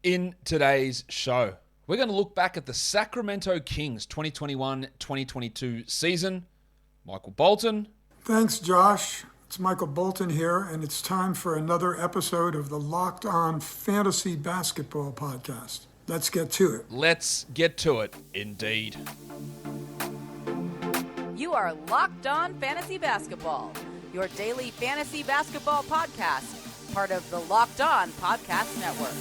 In today's show, we're going to look back at the Sacramento Kings 2021-2022 season. Michael Bolton. Thanks, Josh. It's Michael Bolton here, and it's time for another episode of the Locked On Fantasy Basketball Podcast. Let's get to it. Let's get to it, indeed. You are Locked On Fantasy Basketball, your daily fantasy basketball podcast, part of the Locked On Podcast Network.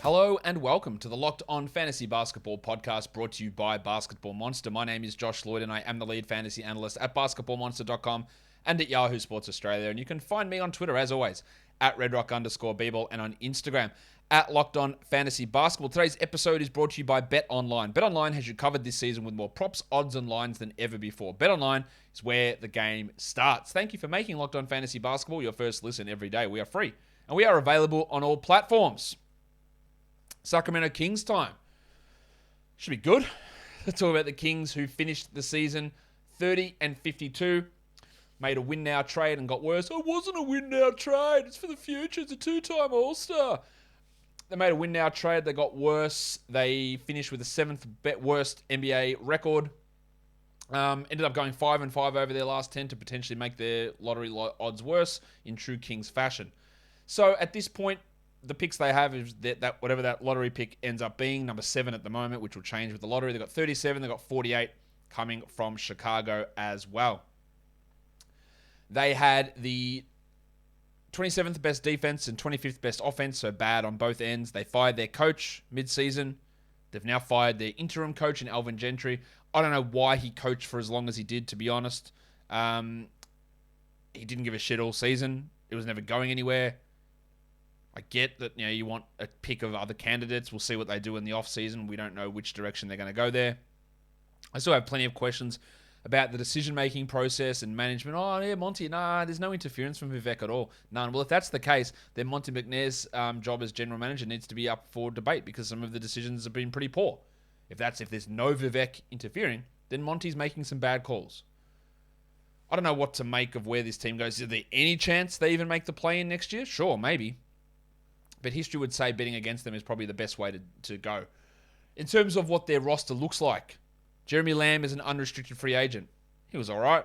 Hello and welcome to the Locked On Fantasy Basketball Podcast brought to you by Basketball Monster. My name is Josh Lloyd and I am the lead fantasy analyst at basketballmonster.com and at Yahoo Sports Australia. And you can find me on Twitter, as always, at redrock_bball and on Instagram at Locked On Fantasy Basketball. Today's episode is brought to you by BetOnline. BetOnline has you covered this season with more props, odds, and lines than ever before. BetOnline is where the game starts. Thank you for making Locked On Fantasy Basketball your first listen every day. We are free and we are available on all platforms. Sacramento Kings time. Should be good. Let's talk about the Kings who finished the season 30-52. Made a win now trade and got worse. It wasn't a win now trade. It's for the future. It's a two-time All-Star. They made a win now trade. They got worse. They finished with the seventh worst NBA record. Ended up going 5-5 over their last 10 to potentially make their lottery odds worse in true Kings fashion. So at this point, the picks they have is that whatever that lottery pick ends up being, number 7 at the moment, which will change with the lottery. They've got 37, they've got 48 coming from Chicago as well. They had the 27th best defense and 25th best offense, so bad on both ends. They fired their coach mid-season. They've now fired their interim coach in Alvin Gentry. I don't know why he coached for as long as he did, to be honest. He didn't give a shit all season. It was never going anywhere. I get that, you want a pick of other candidates. We'll see what they do in the offseason. We don't know which direction they're going to go there. I still have plenty of questions about the decision-making process and management. Oh, yeah, Monty, there's no interference from Vivek at all. None. Well, if that's the case, then Monty McNair's job as general manager needs to be up for debate because some of the decisions have been pretty poor. If there's no Vivek interfering, then Monty's making some bad calls. I don't know what to make of where this team goes. Is there any chance they even make the play-in next year? Sure, maybe. But history would say betting against them is probably the best way to go. In terms of what their roster looks like, Jeremy Lamb is an unrestricted free agent. He was all right,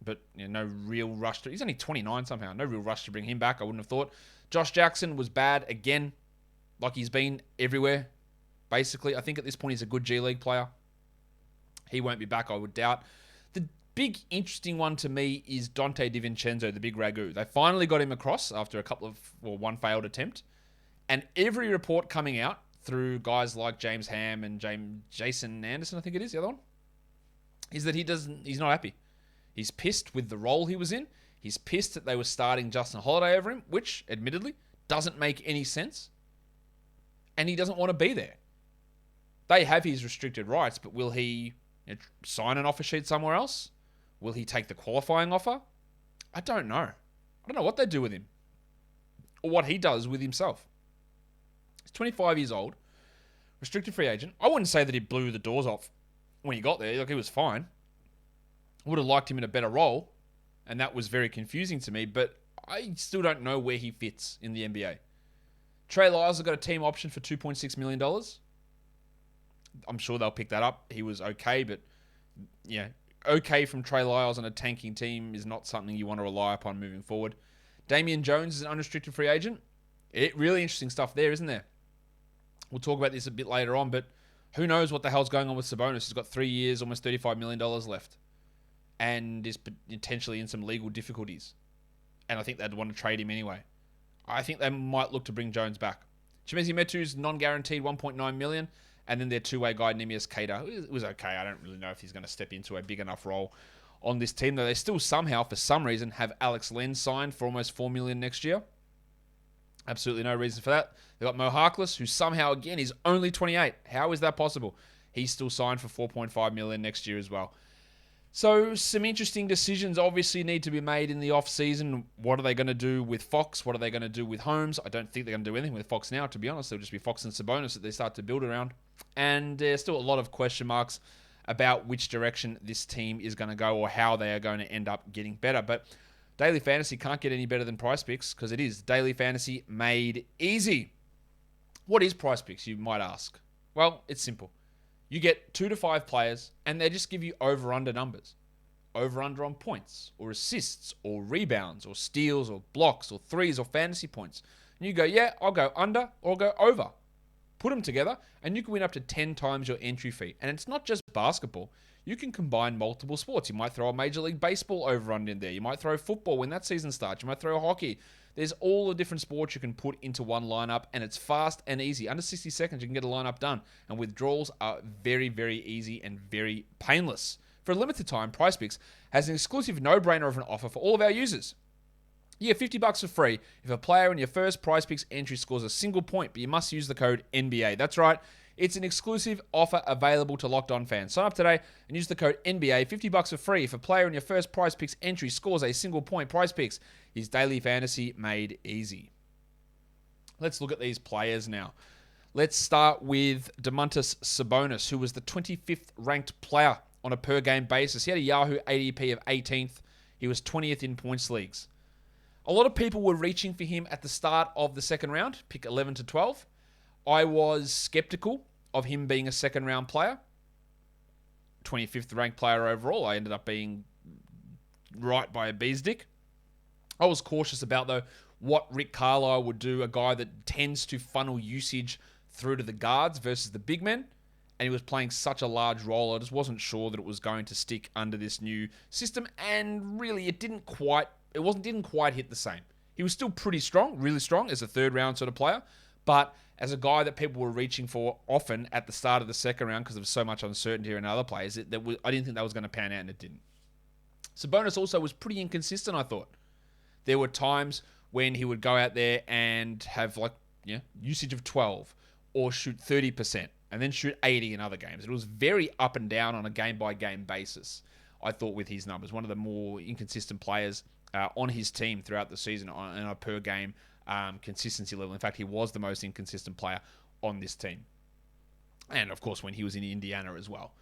but no real rush. He's only 29 somehow. No real rush to bring him back, I wouldn't have thought. Josh Jackson was bad again, like he's been everywhere, basically. I think at this point he's a good G League player. He won't be back, I would doubt. The big interesting one to me is Dante DiVincenzo, the big Ragu. They finally got him across after one failed attempt. And every report coming out through guys like James Ham and Jason Anderson, I think it is, the other one, is that he's not happy. He's pissed with the role he was in. He's pissed that they were starting Justin Holiday over him, which, admittedly, doesn't make any sense. And he doesn't want to be there. They have his restricted rights, but will he sign an offer sheet somewhere else? Will he take the qualifying offer? I don't know. I don't know what they do with him. Or what he does with himself. He's 25 years old, restricted free agent. I wouldn't say that he blew the doors off when he got there. Like, he was fine. I would have liked him in a better role, and that was very confusing to me, but I still don't know where he fits in the NBA. Trey Lyles has got a team option for $2.6 million. I'm sure they'll pick that up. He was okay, but okay from Trey Lyles on a tanking team is not something you want to rely upon moving forward. Damian Jones is an unrestricted free agent. Really interesting stuff there, isn't there? We'll talk about this a bit later on, but who knows what the hell's going on with Sabonis? He's got 3 years, almost $35 million left, and is potentially in some legal difficulties. And I think they'd want to trade him anyway. I think they might look to bring Jones back. Chimezie Metu's non-guaranteed $1.9 million, and then their two-way guy, Neemias Queta. It was okay. I don't really know if he's going to step into a big enough role on this team, though they still somehow, for some reason, have Alex Len signed for almost $4 million next year. Absolutely no reason for that. They've got Mo Harkless, who somehow, again, is only 28. How is that possible? He's still signed for $4.5 million next year as well. So some interesting decisions obviously need to be made in the offseason. What are they going to do with Fox? What are they going to do with Holmes? I don't think they're going to do anything with Fox now, to be honest. It'll just be Fox and Sabonis that they start to build around. And there's still a lot of question marks about which direction this team is going to go or how they are going to end up getting better. But Daily fantasy can't get any better than PrizePicks because it is daily fantasy made easy. What is PrizePicks, you might ask? Well, it's simple. You get 2 to 5 players, and they just give you over-under numbers. Over-under on points, or assists, or rebounds, or steals, or blocks, or threes, or fantasy points. And you go, yeah, I'll go under, or I'll go over. Put them together, and you can win up to 10 times your entry fee. And it's not just basketball. You can combine multiple sports. You might throw a Major League Baseball over-under in there. You might throw football when that season starts. You might throw hockey. There's all the different sports you can put into one lineup, and it's fast and easy. Under 60 seconds, you can get a lineup done. And withdrawals are very, very easy and very painless. For a limited time, PrizePicks has an exclusive no-brainer of an offer for all of our users. You get $50 for free if a player in your first PrizePicks entry scores a single point, but you must use the code NBA. That's right. It's an exclusive offer available to Locked On fans. Sign up today and use the code NBA. $50 for free if a player in your first PrizePicks entry scores a single point. PrizePicks is daily fantasy made easy. Let's look at these players now. Let's start with Domantas Sabonis, who was the 25th ranked player on a per-game basis. He had a Yahoo ADP of 18th. He was 20th in points leagues. A lot of people were reaching for him at the start of the second round, pick 11 to 12. I was skeptical of him being a second-round player. 25th ranked player overall. I ended up being right by a bee's dick. I was cautious about, though, what Rick Carlisle would do, a guy that tends to funnel usage through to the guards versus the big men. And he was playing such a large role, I just wasn't sure that it was going to stick under this new system. And really, it didn't quite hit the same. He was still pretty strong, really strong as a third-round sort of player. But as a guy that people were reaching for often at the start of the second round because of so much uncertainty in other players, I didn't think that was going to pan out, and it didn't. Sabonis also was pretty inconsistent, I thought. There were times when he would go out there and have usage of 12 or shoot 30% and then shoot 80 in other games. It was very up and down on a game-by-game basis, I thought, with his numbers. One of the more inconsistent players on his team throughout the season on a per-game consistency level. In fact, he was the most inconsistent player on this team. And, of course, when he was in Indiana as well.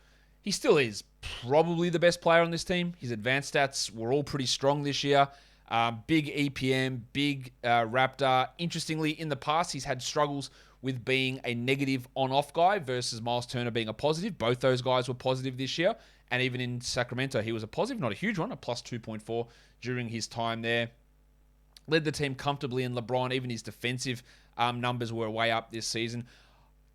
He still is probably the best player on this team. His advanced stats were all pretty strong this year. Big EPM, big Raptor. Interestingly, in the past, he's had struggles with being a negative on-off guy versus Miles Turner being a positive. Both those guys were positive this year. And even in Sacramento, he was a positive, not a huge one, a plus 2.4 during his time there. Led the team comfortably in LeBron. Even his defensive numbers were way up this season.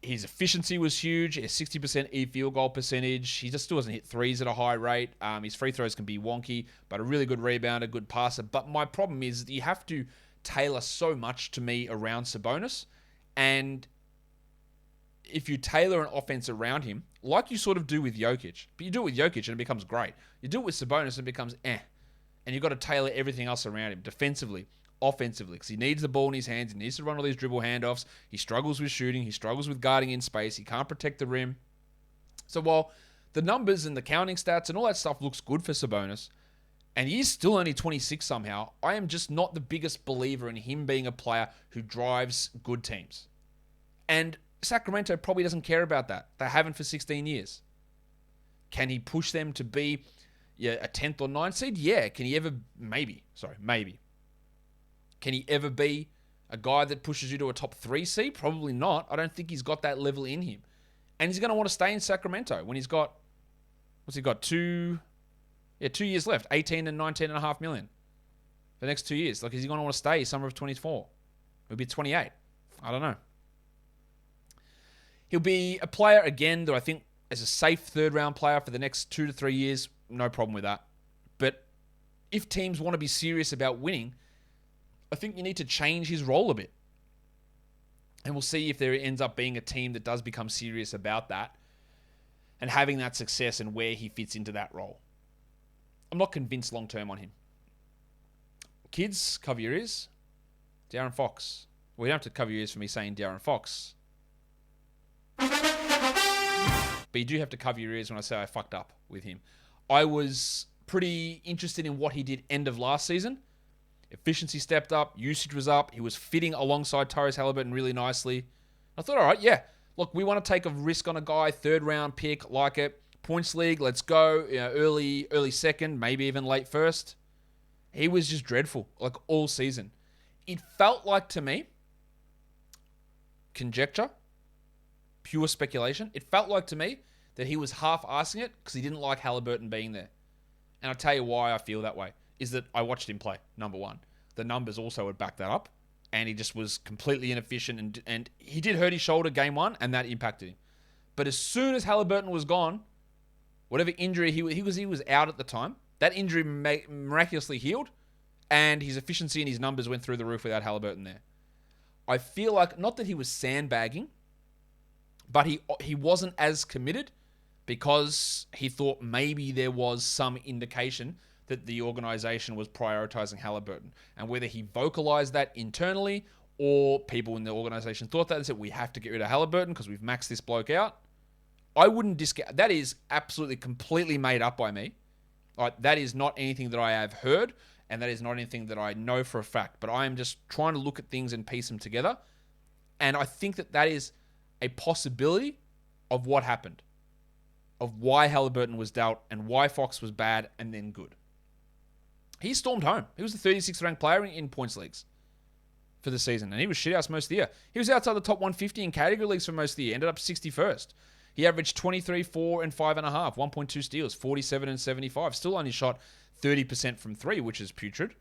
His efficiency was huge, a 60% field goal percentage. He just still doesn't hit threes at a high rate. His free throws can be wonky, but a really good rebounder, good passer. But my problem is that you have to tailor so much to me around Sabonis. And if you tailor an offense around him, like you sort of do with Jokic, but you do it with Jokic and it becomes great. You do it with Sabonis and it becomes And you've got to tailor everything else around him, defensively, offensively, because he needs the ball in his hands. He needs to run all these dribble handoffs. He struggles with shooting. He struggles with guarding in space. He can't protect the rim. So while the numbers and the counting stats and all that stuff looks good for Sabonis, and he is still only 26 somehow, I am just not the biggest believer in him being a player who drives good teams. And Sacramento probably doesn't care about that. They haven't for 16 years. Can he push them to be a 10th or 9th seed? Yeah. Can he ever... Maybe. Can he ever be a guy that pushes you to a top 3 seed? Probably not. I don't think he's got that level in him. And he's going to want to stay in Sacramento when he's got... What's he got? 2 years left. 18 and 19.5 million. For the next 2 years. Is he going to want to stay summer of 24? He'll be 28. I don't know. He'll be a player, again, that I think as a safe third-round player for the next 2 to 3 years. No problem with that. But if teams want to be serious about winning, I think you need to change his role a bit. And we'll see if there ends up being a team that does become serious about that and having that success and where he fits into that role. I'm not convinced long-term on him. Kids, cover your ears. De'Aaron Fox. Well, you don't have to cover your ears for me saying De'Aaron Fox. But you do have to cover your ears when I say I fucked up with him. I was pretty interested in what he did end of last season. Efficiency stepped up. Usage was up. He was fitting alongside Tyrese Halliburton really nicely. I thought, all right, yeah. Look, we want to take a risk on a guy, third-round pick, like it. Points league, let's go. Early second, maybe even late first. He was just dreadful, like all season. It felt like to me, conjecture, pure speculation, it felt like to me that he was half-assing it because he didn't like Haliburton being there. And I'll tell you why I feel that way, is that I watched him play, number one. The numbers also would back that up. And he just was completely inefficient. And he did hurt his shoulder game one, and that impacted him. But as soon as Haliburton was gone, whatever injury he was out at the time, that injury miraculously healed, and his efficiency and his numbers went through the roof without Haliburton there. I feel like, not that he was sandbagging, but he wasn't as committed because he thought maybe there was some indication that the organization was prioritizing Haliburton. And whether he vocalized that internally or people in the organization thought that and said, we have to get rid of Haliburton because we've maxed this bloke out, I wouldn't discount. That is absolutely completely made up by me. Like, that is not anything that I have heard, and that is not anything that I know for a fact. But I am just trying to look at things and piece them together. And I think that is a possibility of what happened, of why Haliburton was dealt and why Fox was bad and then good. He stormed home. He was the 36th ranked player in points leagues for the season, and he was shithouse most of the year. He was outside the top 150 in category leagues for most of the year, ended up 61st. He averaged 23, 4, and 5.5, 1.2 steals, 47 and 75. Still only shot 30% from three, which is putrid.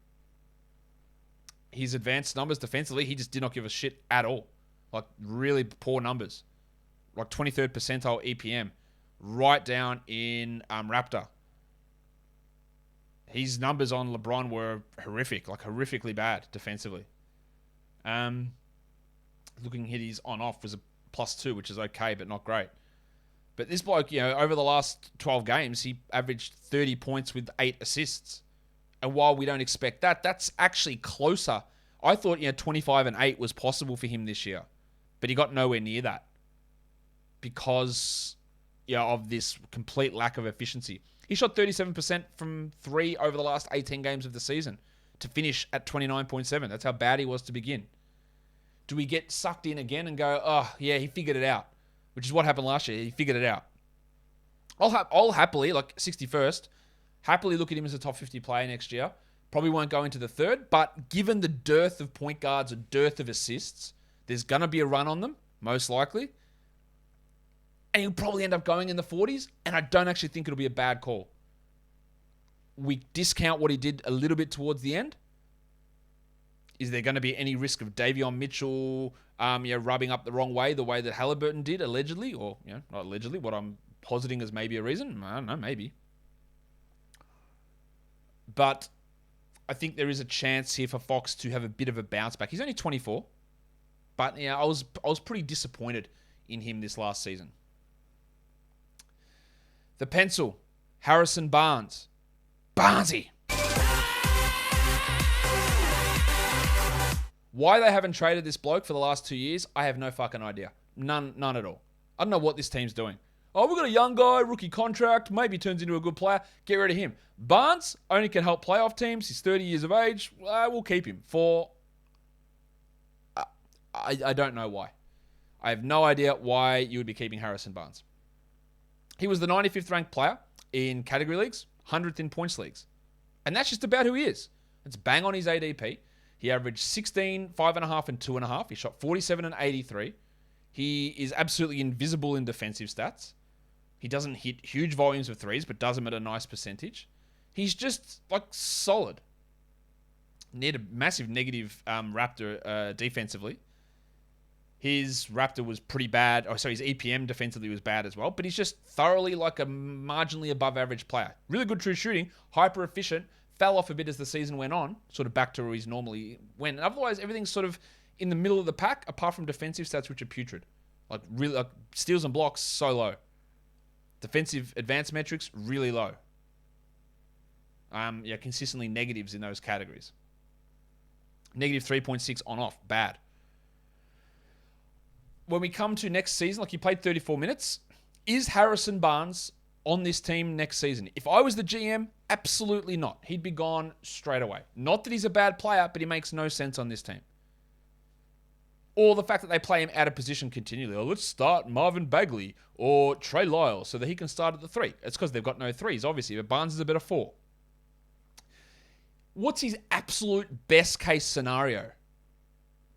His advanced numbers defensively, he just did not give a shit at all. Like, really poor numbers. Like 23rd percentile EPM. Right down in Raptor. His numbers on LeBron were horrific. Like, horrifically bad defensively. Looking at his on-off was a +2, which is okay, but not great. But this bloke, over the last 12 games, he averaged 30 points with 8 assists. And while we don't expect that, that's actually closer. I thought, 25 and 8 was possible for him this year. But he got nowhere near that. Because, of this complete lack of efficiency. He shot 37% from three over the last 18 games of the season to finish at 29.7. That's how bad he was to begin. Do we get sucked in again and go, oh, yeah, he figured it out? Which is what happened last year. He figured it out. I'll happily, like 61st, happily look at him as a top 50 player next year. Probably won't go into the third, but given the dearth of point guards, a dearth of assists, there's going to be a run on them, most likely. And he'll probably end up going in the 40s, and I don't actually think it'll be a bad call. We discount what he did a little bit towards the end. Is there going to be any risk of Davion Mitchell rubbing up the wrong way, the way that Haliburton did, allegedly? Or, not allegedly, what I'm positing as maybe a reason? I don't know, maybe. But I think there is a chance here for Fox to have a bit of a bounce back. He's only 24. But, I was pretty disappointed in him this last season. The pencil, Harrison Barnes. Barnesy! Why they haven't traded this bloke for the last 2 years, I have no fucking idea. None at all. I don't know what this team's doing. Oh, we've got a young guy, rookie contract, maybe turns into a good player. Get rid of him. Barnes only can help playoff teams. He's 30 years of age. We'll keep him for... I don't know why. I have no idea why you would be keeping Harrison Barnes. He was the 95th ranked player in category leagues, 100th in points leagues. And that's just about who he is. It's bang on his ADP. He averaged 16, 5.5, and 2.5. He shot 47 and 83. He is absolutely invisible in defensive stats. He doesn't hit huge volumes of threes, but does them at a nice percentage. He's just, solid. Near a massive negative Raptor defensively. His Raptor was pretty bad. His EPM defensively was bad as well. But he's just thoroughly a marginally above average player. Really good true shooting. Hyper efficient. Fell off a bit as the season went on. Sort of back to where he's normally went. And otherwise, everything's sort of in the middle of the pack, apart from defensive stats, which are putrid. Really, steals and blocks, so low. Defensive advanced metrics, really low. Consistently negatives in those categories. Negative 3.6 on off. Bad. When we come to next season, he played 34 minutes. Is Harrison Barnes on this team next season? If I was the GM, absolutely not. He'd be gone straight away. Not that he's a bad player, but he makes no sense on this team. Or the fact that they play him out of position continually. Or let's start Marvin Bagley or Trey Lyles so that he can start at the 3. It's because they've got no 3s, obviously, but Barnes is a better 4. What's his absolute best case scenario?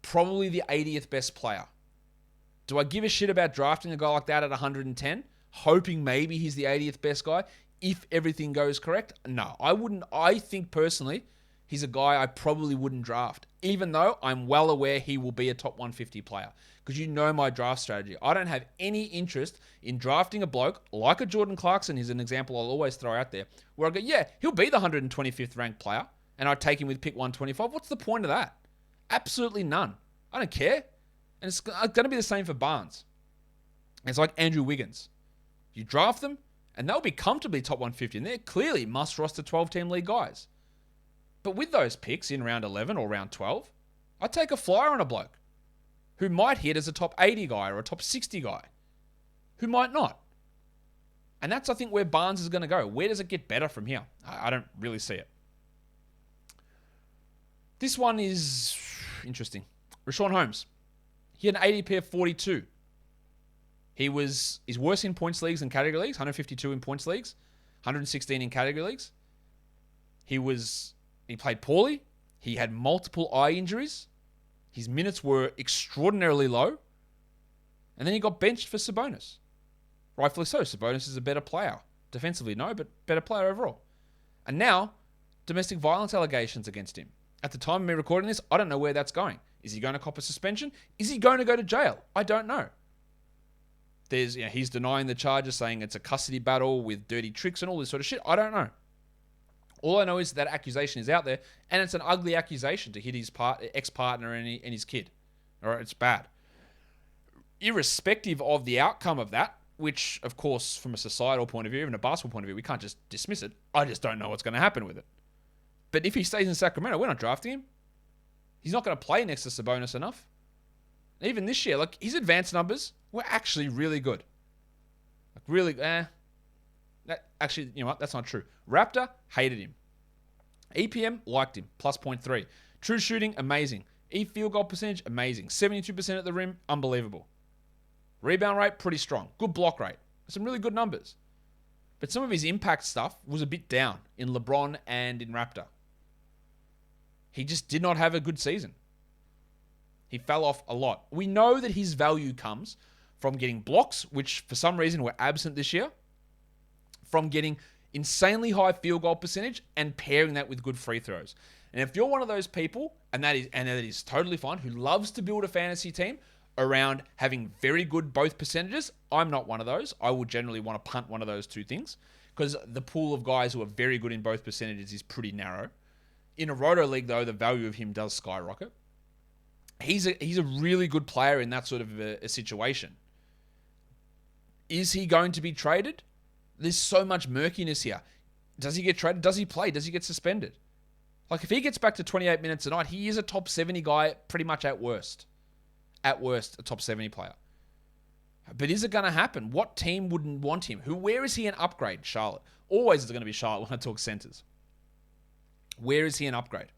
Probably the 80th best player. Do I give a shit about drafting a guy like that at 110, hoping maybe he's the 80th best guy if everything goes correct? No, I wouldn't. I think personally, he's a guy I probably wouldn't draft, even though I'm well aware he will be a top 150 player. Because you know my draft strategy. I don't have any interest in drafting a bloke like a Jordan Clarkson. He's an example I'll always throw out there, where I go, yeah, he'll be the 125th ranked player, and I take him with pick 125. What's the point of that? Absolutely none. I don't care. And it's going to be the same for Barnes. It's like Andrew Wiggins. You draft them, and they'll be comfortably top 150, and they're clearly must-roster 12-team league guys. But with those picks in round 11 or round 12, I take a flyer on a bloke who might hit as a top 80 guy or a top 60 guy, who might not. And that's, I think, where Barnes is going to go. Where does it get better from here? I don't really see it. This one is interesting. Rashawn Holmes. He had an ADP of 42. He's worse in points leagues than category leagues, 152 in points leagues, 116 in category leagues. He played poorly. He had multiple eye injuries. His minutes were extraordinarily low. And then he got benched for Sabonis. Rightfully so. Sabonis is a better player. Defensively, no, but better player overall. And now, domestic violence allegations against him. At the time of me recording this, I don't know where that's going. Is he going to cop a suspension? Is he going to go to jail? I don't know. He's denying the charges, saying it's a custody battle with dirty tricks and all this sort of shit. I don't know. All I know is that accusation is out there, and it's an ugly accusation to hit his ex-partner and his kid. All right, it's bad. Irrespective of the outcome of that, which, of course, from a societal point of view, even a basketball point of view, we can't just dismiss it. I just don't know what's going to happen with it. But if he stays in Sacramento, we're not drafting him. He's not going to play next to Sabonis enough. Even this year, his advanced numbers were actually really good. Actually, you know what? That's not true. Raptor hated him. EPM liked him, plus 0.3. True shooting, amazing. Field goal percentage, amazing. 72% at the rim, unbelievable. Rebound rate, pretty strong. Good block rate. Some really good numbers. But some of his impact stuff was a bit down in LeBron and in Raptor. He just did not have a good season. He fell off a lot. We know that his value comes from getting blocks, which for some reason were absent this year, from getting insanely high field goal percentage and pairing that with good free throws. And if you're one of those people, and that is totally fine, who loves to build a fantasy team around having very good both percentages, I'm not one of those. I would generally want to punt one of those two things because the pool of guys who are very good in both percentages is pretty narrow. In a roto league, though, the value of him does skyrocket. He's a really good player in that sort of a situation. Is he going to be traded? There's so much murkiness here. Does he get traded? Does he play? Does he get suspended? If he gets back to 28 minutes a night, he is a top 70 guy pretty much at worst. At worst, a top 70 player. But is it going to happen? What team wouldn't want him? Where is he an upgrade? Charlotte. Always is going to be Charlotte when I talk centers. Where is he an upgrade?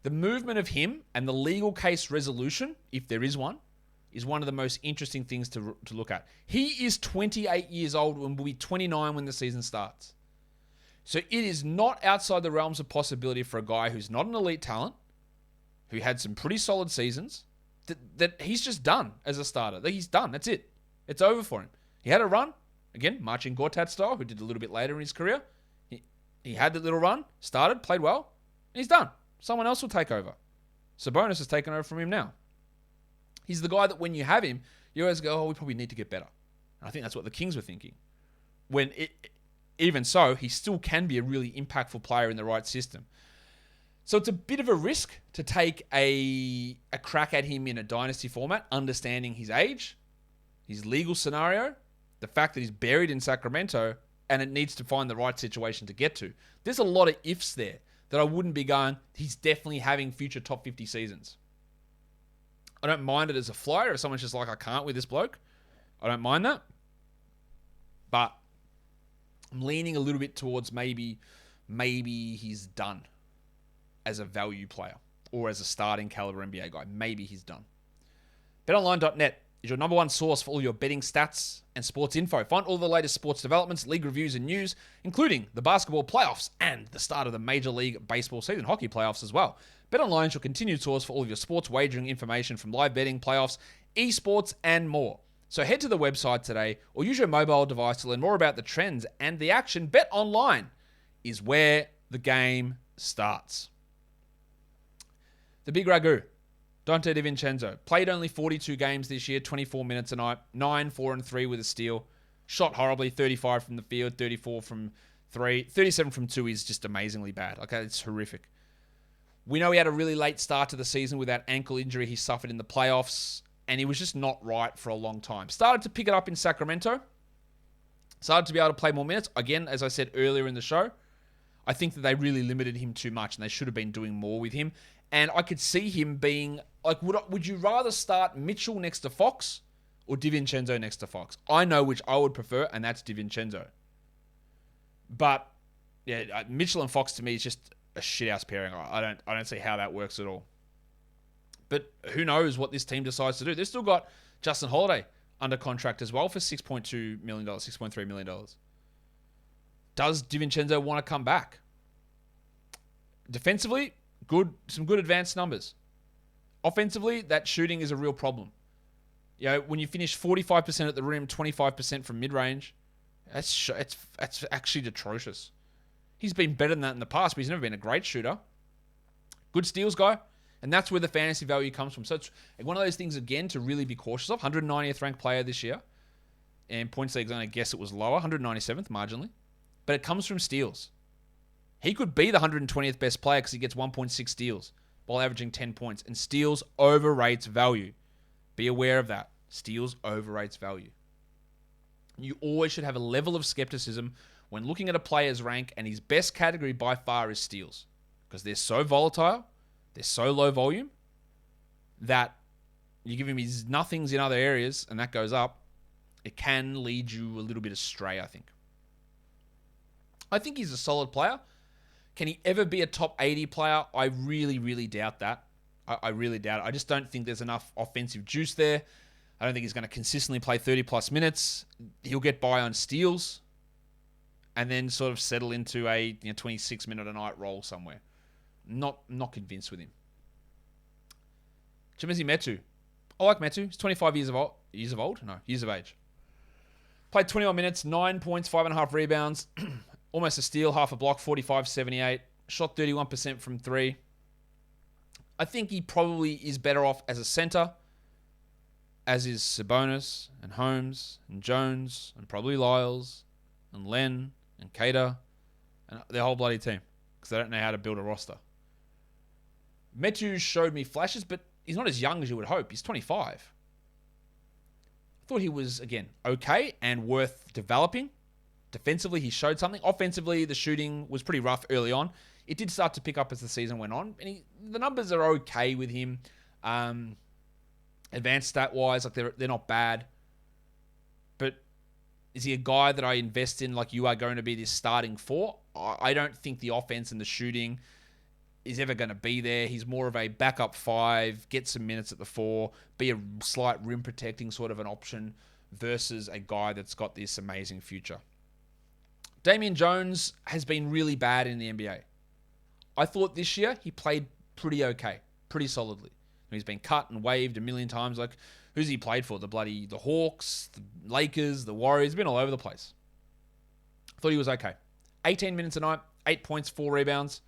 The movement of him and the legal case resolution, if there is one, is one of the most interesting things to look at. He is 28 years old and will be 29 when the season starts. So it is not outside the realms of possibility for a guy who's not an elite talent, who had some pretty solid seasons, that he's just done as a starter. He's done. That's it. It's over for him. He had a run. Again, Marcin Gortat style, who did a little bit later in his career. He had that little run, started, played well, and he's done. Someone else will take over. Sabonis has taken over from him now. He's the guy that when you have him, you always go, we probably need to get better. And I think that's what the Kings were thinking. Even so, he still can be a really impactful player in the right system. So it's a bit of a risk to take a crack at him in a dynasty format, understanding his age, his legal scenario, the fact that he's buried in Sacramento, and it needs to find the right situation to get to. There's a lot of ifs there that I wouldn't be going, he's definitely having future top 50 seasons. I don't mind it as a flyer. If someone's just like, I can't with this bloke, I don't mind that. But I'm leaning a little bit towards maybe he's done as a value player or as a starting caliber NBA guy. Maybe he's done. BetOnline.net is your number one source for all your betting stats and sports info. Find all the latest sports developments, league reviews, and news, including the basketball playoffs and the start of the Major League Baseball season, hockey playoffs as well. BetOnline is your continued source for all of your sports wagering information from live betting, playoffs, esports, and more. So head to the website today or use your mobile device to learn more about the trends and the action. BetOnline is where the game starts. The big ragu, Dante DiVincenzo, played only 42 games this year, 24 minutes a night, 9, 4, and 3 with a steal. Shot horribly, 35 from the field, 34 from 3, 37 from 2 is just amazingly bad. Okay, it's horrific. We know he had a really late start to the season with that ankle injury he suffered in the playoffs, and he was just not right for a long time. Started to pick it up in Sacramento. Started to be able to play more minutes. Again, as I said earlier in the show, I think that they really limited him too much, and they should have been doing more with him. And I could see him being, like, would you rather start Mitchell next to Fox or DiVincenzo next to Fox? I know which I would prefer, and that's DiVincenzo. But, yeah, Mitchell and Fox to me is just a shithouse pairing. I don't see how that works at all. But who knows what this team decides to do. They've still got Justin Holiday under contract as well for $6.2 million, $6.3 million. Does DiVincenzo want to come back? Defensively, some good advanced numbers. Offensively, that shooting is a real problem. You know, when you finish 45% at the rim, 25% from mid-range, that's actually atrocious. He's been better than that in the past, but he's never been a great shooter. Good steals guy. And that's where the fantasy value comes from. So it's one of those things, again, to really be cautious of. 190th ranked player this year. And points league's going to guess it was lower. 197th, marginally. But it comes from steals. He could be the 120th best player because he gets 1.6 steals while averaging 10 points. And steals overrates value. Be aware of that. Steals overrates value. You always should have a level of skepticism when looking at a player's rank, and his best category by far is steals. Because they're so volatile, they're so low volume, that you give him his nothings in other areas, and that goes up, it can lead you a little bit astray, I think. I think he's a solid player. Can he ever be a top 80 player? I really, really doubt that. I really doubt it. I just don't think there's enough offensive juice there. I don't think he's going to consistently play 30-plus minutes. He'll get by on steals and then sort of settle into a 26-minute-a-night role somewhere. Not convinced with him. Chimezie Metu. I like Metu. He's 25 years of age. Played 21 minutes, 9 points, 5.5 rebounds, almost a steal, half a block, 45-78. Shot 31% from 3. I think he probably is better off as a center, as is Sabonis and Holmes and Jones and probably Lyles and Len and Cater and their whole bloody team, because they don't know how to build a roster. Metu showed me flashes, but he's not as young as you would hope. He's 25. I thought he was, again, okay and worth developing. Defensively, he showed something. Offensively, the shooting was pretty rough early on. It did start to pick up as the season went on. And the numbers are okay with him. Advanced stat-wise, like they're not bad. But is he a guy that I invest in like you are going to be this starting for? I don't think the offense and the shooting is ever going to be there. He's more of a backup 5, get some minutes at the 4, be a slight rim protecting sort of an option versus a guy that's got this amazing future. Damian Jones has been really bad in the NBA. I thought this year he played pretty okay, pretty solidly. He's been cut and waived a million times. Like, who's he played for? The Hawks, the Lakers, the Warriors. He's been all over the place. I thought he was okay. 18 minutes a night, 8 points, 4 rebounds,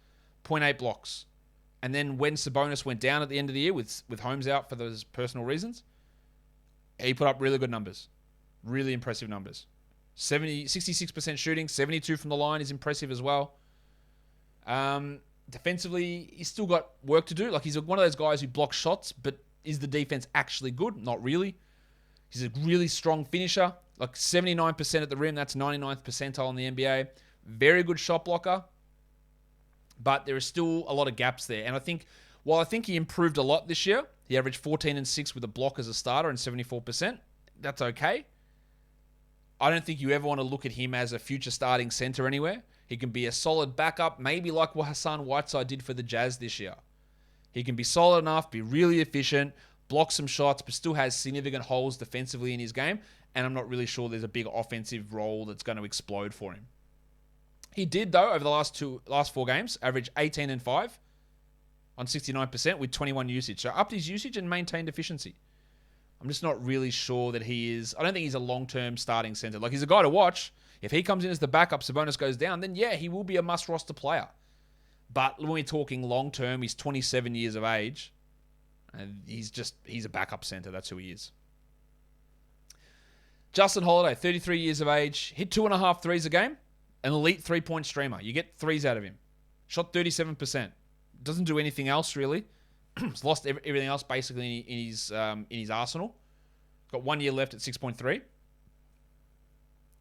0.8 blocks. And then when Sabonis went down at the end of the year with Holmes out for those personal reasons, he put up really good numbers. Really impressive numbers. 66% shooting, 72 from the line is impressive as well. Defensively, he's still got work to do. Like, he's one of those guys who blocks shots, but is the defense actually good? Not really. He's a really strong finisher. Like 79% at the rim. That's 99th percentile in the NBA. Very good shot blocker. But there are still a lot of gaps there. And I think, while I think he improved a lot this year, he averaged 14 and 6 with a block as a starter and 74%. That's okay. I don't think you ever want to look at him as a future starting center anywhere. He can be a solid backup, maybe like what Hassan Whiteside did for the Jazz this year. He can be solid enough, be really efficient, blocks some shots, but still has significant holes defensively in his game. And I'm not really sure there's a big offensive role that's going to explode for him. He did, though, over the last 4 games, average 18 and 5 on 69% with 21 usage. So upped his usage and maintained efficiency. I'm just not really sure that he is... I don't think he's a long-term starting center. Like, he's a guy to watch. If he comes in as the backup, Sabonis goes down, then yeah, he will be a must-roster player. But when we're talking long-term, he's 27 years of age. And he's a backup center. That's who he is. Justin Holiday, 33 years of age. Hit 2.5 threes a game. An elite 3-point streamer. You get threes out of him. Shot 37%. Doesn't do anything else, really. He's lost everything else, basically, in his arsenal. Got 1 year left at 6.3.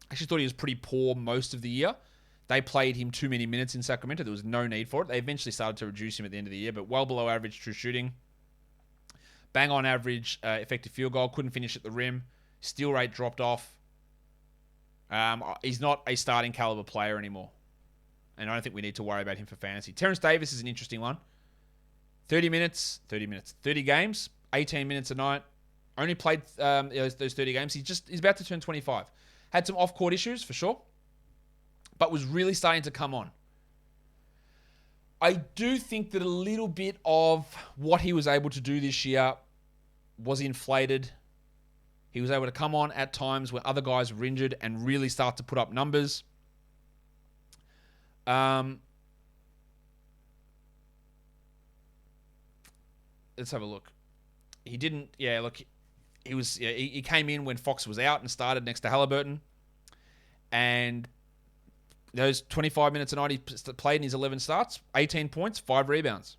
Actually thought he was pretty poor most of the year. They played him too many minutes in Sacramento. There was no need for it. They eventually started to reduce him at the end of the year, but well below average true shooting. Bang on average effective field goal. Couldn't finish at the rim. Steal rate dropped off. He's not a starting caliber player anymore. And I don't think we need to worry about him for fantasy. Terrence Davis is an interesting one. 30 games, 18 minutes a night. Only played those 30 games. He's about to turn 25. Had some off-court issues, for sure. But was really starting to come on. I do think that a little bit of what he was able to do this year was inflated. He was able to come on at times when other guys were injured and really start to put up numbers. Let's have a look. He didn't... Yeah, look... He came in when Fox was out and started next to Halliburton. And those 25 minutes a night he played in his 11 starts, 18 points, 5 rebounds,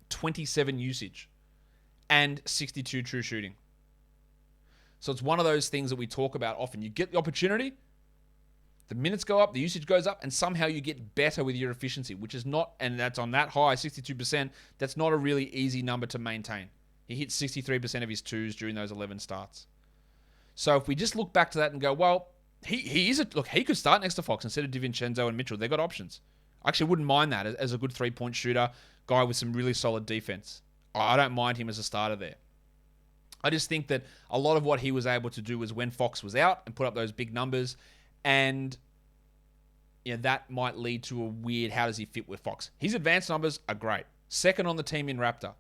27 usage, and 62 true shooting. So it's one of those things that we talk about often. You get the opportunity, the minutes go up, the usage goes up, and somehow you get better with your efficiency, which is not, and that's on that high, 62%, that's not a really easy number to maintain. He hit 63% of his twos during those 11 starts. So if we just look back to that and go, well, he could start next to Fox instead of DiVincenzo and Mitchell. They got options. I actually wouldn't mind that as a good 3-point shooter, guy with some really solid defense. I don't mind him as a starter there. I just think that a lot of what he was able to do was when Fox was out and put up those big numbers, and that might lead to a weird, how does he fit with Fox? His advanced numbers are great. 2nd on the team in Raptor.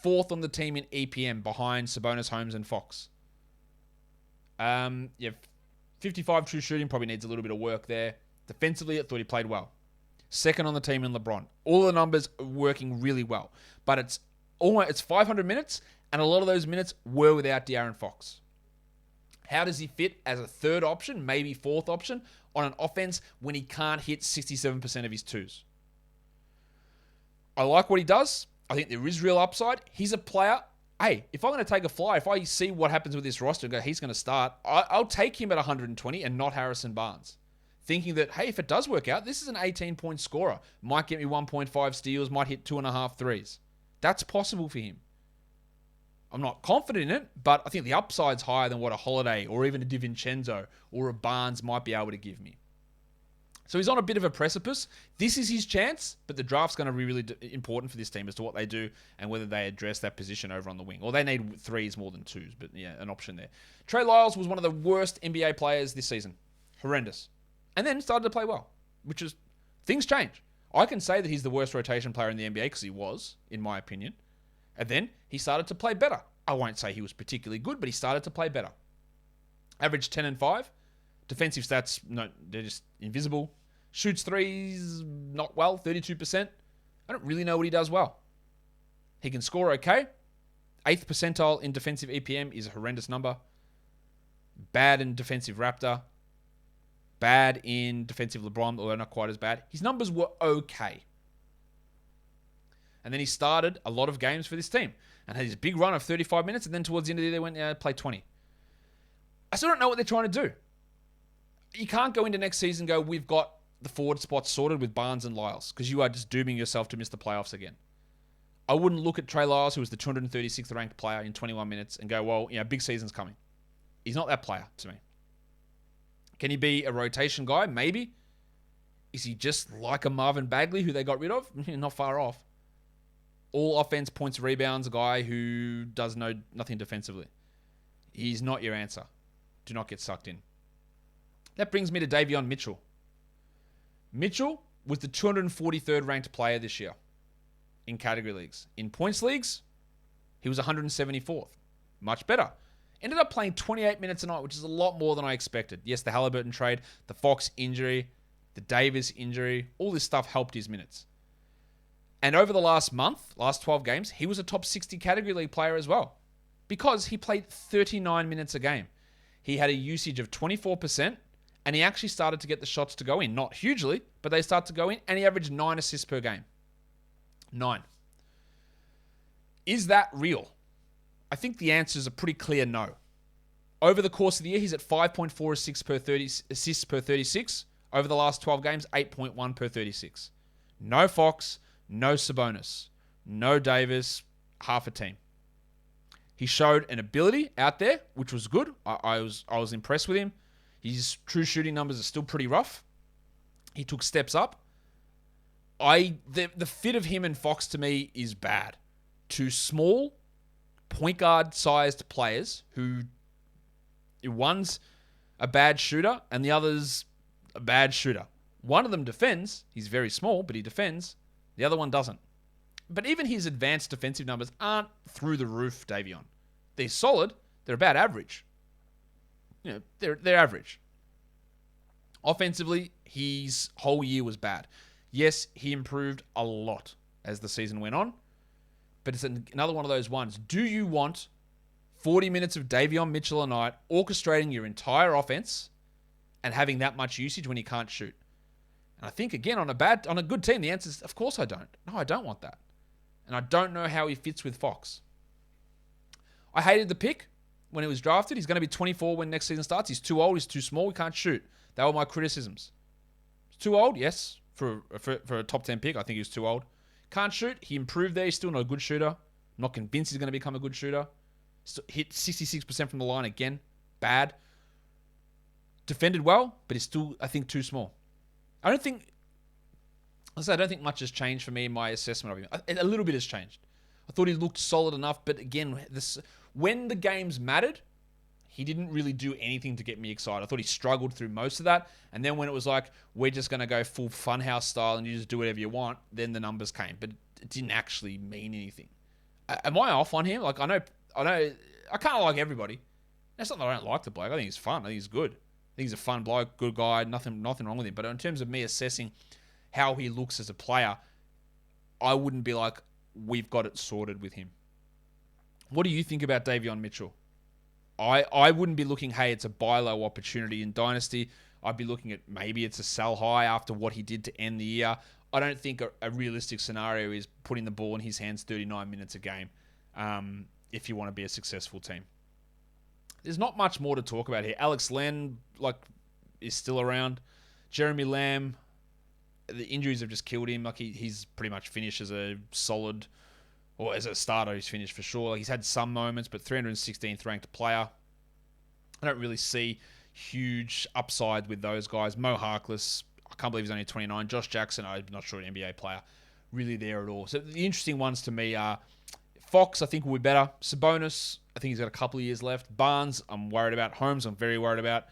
4th on the team in EPM behind Sabonis, Holmes, and Fox. 55 true shooting, probably needs a little bit of work there. Defensively, I thought he played well. 2nd on the team in LeBron. All the numbers are working really well. But it's 500 minutes, and a lot of those minutes were without De'Aaron Fox. How does he fit as a 3rd option, maybe 4th option, on an offense when he can't hit 67% of his twos? I like what he does. I think there is real upside. He's a player. Hey, if I'm going to take a fly, if I see what happens with this roster and go, he's going to start, I'll take him at 120 and not Harrison Barnes. Thinking that, hey, if it does work out, this is an 18-point scorer. Might get me 1.5 steals, might hit 2.5 threes. That's possible for him. I'm not confident in it, but I think the upside's higher than what a Holiday or even a DiVincenzo or a Barnes might be able to give me. So he's on a bit of a precipice. This is his chance, but the draft's going to be really important for this team as to what they do and whether they address that position over on the wing. Or they need 3s more than 2s, but yeah, an option there. Trey Lyles was one of the worst NBA players this season. Horrendous. And then started to play well, which is... Things change. I can say that he's the worst rotation player in the NBA because he was, in my opinion. And then he started to play better. I won't say he was particularly good, but he started to play better. Average 10 and 5. Defensive stats, no, they're just invisible. Shoots threes, not well, 32%. I don't really know what he does well. He can score okay. 8th percentile in defensive EPM is a horrendous number. Bad in defensive Raptor. Bad in defensive LeBron, although not quite as bad. His numbers were okay. And then he started a lot of games for this team and had his big run of 35 minutes, and then towards the end of the year, they went, play 20. I still don't know what they're trying to do. You can't go into next season and go, we've got the forward spots sorted with Barnes and Lyles, because you are just dooming yourself to miss the playoffs again. I wouldn't look at Trey Lyles, who was the 236th ranked player in 21 minutes, and go, well, big season's coming. He's not that player to me. Can he be a rotation guy? Maybe. Is he just like a Marvin Bagley, who they got rid of? Not far off. all offense, points, rebounds, a guy who does nothing defensively. He's not your answer. Do not get sucked in. That brings me to Davion Mitchell. Mitchell was the 243rd ranked player this year in category leagues. In points leagues, he was 174th. Much better. Ended up playing 28 minutes a night, which is a lot more than I expected. Yes, the Halliburton trade, the Fox injury, the Davis injury, all this stuff helped his minutes. And over the last 12 games, he was a top 60 category league player as well because he played 39 minutes a game. He had a usage of 24%, and he actually started to get the shots to go in. Not hugely, but they start to go in, and he averaged 9 assists per game. 9. Is that real? I think the answer is a pretty clear no. Over the course of the year, he's at 5.4 assists per 36. Over the last 12 games, 8.1 per 36. No Fox, no Sabonis, no Davis, half a team. He showed an ability out there, which was good. I was impressed with him. His true shooting numbers are still pretty rough. He took steps up. The fit of him and Fox to me is bad. Two small, point guard sized players who one's a bad shooter and the other's a bad shooter. One of them defends. He's very small, but he defends. The other one doesn't. But even his advanced defensive numbers aren't through the roof, Davion. They're solid. They're about average. They're average. Offensively, his whole year was bad. Yes, he improved a lot as the season went on, but it's another one of those ones. Do you want 40 minutes of Davion Mitchell a night orchestrating your entire offense and having that much usage when he can't shoot? And I think, again, on a good team, the answer is, of course I don't. No, I don't want that. And I don't know how he fits with Fox. I hated the pick when he was drafted. He's going to be 24 when next season starts. He's too old. He's too small. He can't shoot. That were my criticisms. He's too old, yes. For a top 10 pick, I think he was too old. Can't shoot. He improved there. He's still not a good shooter. I'm not convinced he's going to become a good shooter. Still hit 66% from the line again. Bad. Defended well, but he's still, I think, too small. I don't think much has changed for me in my assessment of him. A little bit has changed. I thought he looked solid enough, but again, when the games mattered, he didn't really do anything to get me excited. I thought he struggled through most of that, and then when it was like, we're just going to go full funhouse style and you just do whatever you want, then the numbers came, but it didn't actually mean anything. Am I off on him? Like, I know, I kind of like everybody. That's not that I don't like the bloke. I think he's fun. I think he's good. I think he's a fun bloke, good guy, nothing wrong with him. But in terms of me assessing how he looks as a player, I wouldn't be like, we've got it sorted with him. What do you think about Davion Mitchell? I wouldn't be looking, hey, it's a buy low opportunity in Dynasty. I'd be looking at maybe it's a sell high after what he did to end the year. I don't think a realistic scenario is putting the ball in his hands 39 minutes a game if you want to be a successful team. There's not much more to talk about here. Alex Len is still around. Jeremy Lamb, the injuries have just killed him. He's pretty much finished as a solid, or as a starter, he's finished for sure. He's had some moments, but 316th ranked player. I don't really see huge upside with those guys. Mo Harkless, I can't believe he's only 29. Josh Jackson, I'm not sure an NBA player really there at all. So the interesting ones to me are Fox, I think will be better. Sabonis, I think he's got a couple of years left. Barnes, I'm worried about. Holmes, I'm very worried about.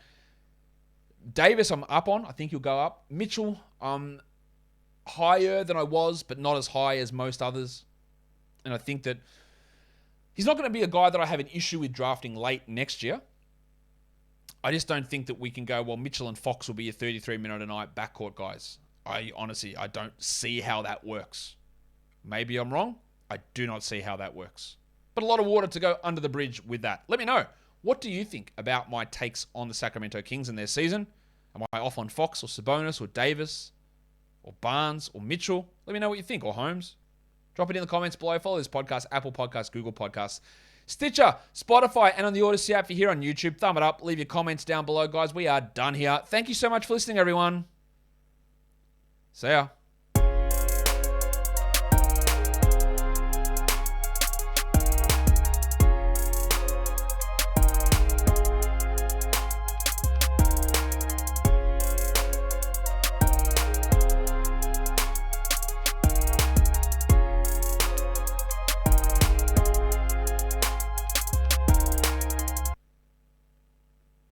Davis, I'm up on. I think he'll go up. Mitchell, higher than I was, but not as high as most others. And I think that he's not going to be a guy that I have an issue with drafting late next year. I just don't think that we can go, well, Mitchell and Fox will be a 33-minute a night backcourt guys. I don't see how that works. Maybe I'm wrong. I do not see how that works. But a lot of water to go under the bridge with that. Let me know. What do you think about my takes on the Sacramento Kings and their season? Am I off on Fox or Sabonis or Davis or Barnes or Mitchell? Let me know what you think. Or Holmes. Drop it in the comments below. Follow this podcast, Apple Podcasts, Google Podcasts, Stitcher, Spotify, and on the Odyssey app. If you're here on YouTube, thumb it up. Leave your comments down below, guys. We are done here. Thank you so much for listening, everyone. See ya.